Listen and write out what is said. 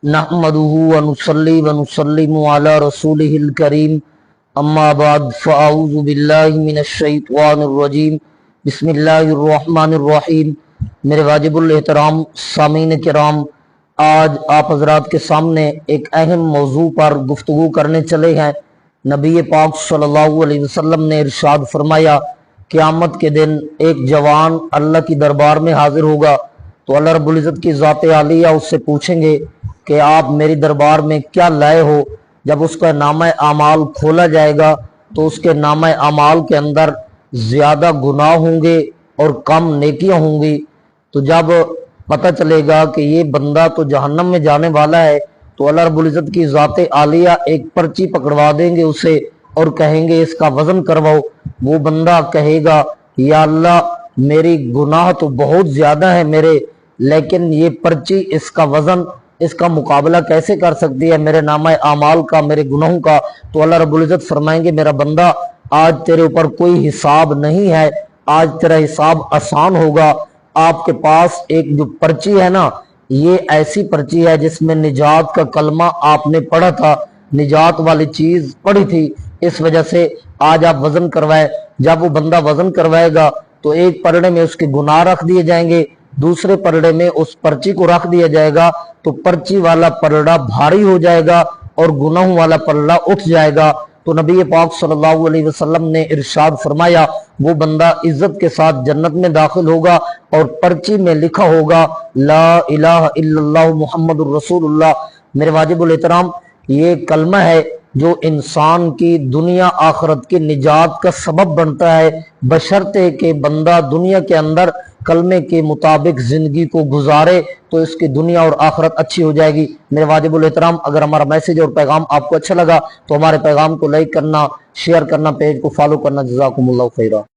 नहमदुहु व नुसल्ली व नुसल्लिमु अला रसूलिहिल करीम अम्मा बाद फ़अऊज़ु बिल्लाहि मिनश शैतानिर रजीम बिस्मिल्लाहिर रहमानिर रहीम। मेरे वाजिबुल एहतराम सामीन किराम, आज आप हजरात के सामने एक अहम मौजू पर गुफ्तगू करने चले हैं। नबी पाक सल्लल्लाहु अलैहि वसल्लम ने इरशाद फरमाया, क़यामत के दिन एक जवान अल्लाह की दरबार में हाजिर होगा तो अल्लाह रब्बुल इज़्ज़त की ज़ात आलिया उससे पूछेंगे कि आप मेरी दरबार में क्या लाए हो। जब उसका नामा अमाल खोला जाएगा तो उसके नामा अमाल के अंदर ज्यादा गुनाह होंगे और कम नेकियां होंगी। तो जब पता चलेगा कि ये बंदा तो जहन्नम में जाने वाला है तो अल्लाह रब्बुल इज़्ज़त की ज़ात आलिया एक पर्ची पकड़वा देंगे उसे और कहेंगे इसका वजन करवाओ। वो बंदा कहेगा, या अल्लाह मेरी गुनाह तो बहुत ज्यादा है मेरे, लेकिन ये पर्ची इसका वजन इसका मुकाबला कैसे कर सकती है मेरे नामा आमाल का, मेरे गुनाहों का। तो अल्लाह रब्बुल इज़्ज़त फरमाएंगे, मेरा बंदा आज तेरे ऊपर कोई हिसाब नहीं है, आज तेरा हिसाब आसान होगा। आपके पास एक जो पर्ची है ना, ये ऐसी पर्ची है जिसमें निजात का कलमा आपने पढ़ा था, निजात वाली चीज पढ़ी थी, इस वजह से आज आप वजन करवाए। जब वो बंदा वजन करवाएगा तो एक पलड़े में उसके गुनाह रख दिए जाएंगे, दूसरे पलड़े में उस पर्ची को रख दिया जाएगा। तो पर्ची वाला पलड़ा भारी हो जाएगा और गुनाहों वाला पलड़ा उठ जाएगा। तो नबी पाक सल्लल्लाहु अलैहि वसल्लम ने इरशाद फरमाया, वो बंदा इज्जत के साथ जन्नत में दाखिल होगा और पर्ची में लिखा होगा ला इलाहा इल्लल्लाह मुहम्मदुर रसूलुल्लाह। मेरे वाजिबुल एहतराम, ये कलमा है जो इंसान की दुनिया आखरत की निजात का सबब बनता है, बशर्ते कि बंदा दुनिया के अंदर कलमे के मुताबिक जिंदगी को गुजारे तो इसकी दुनिया और आखरत अच्छी हो जाएगी। मेरे वाजिबुल एहतराम, अगर हमारा मैसेज और पैगाम आपको अच्छा लगा तो हमारे पैगाम को लाइक करना, शेयर करना, पेज को फॉलो करना। जज़ाकुमुल्लाहु खैरा।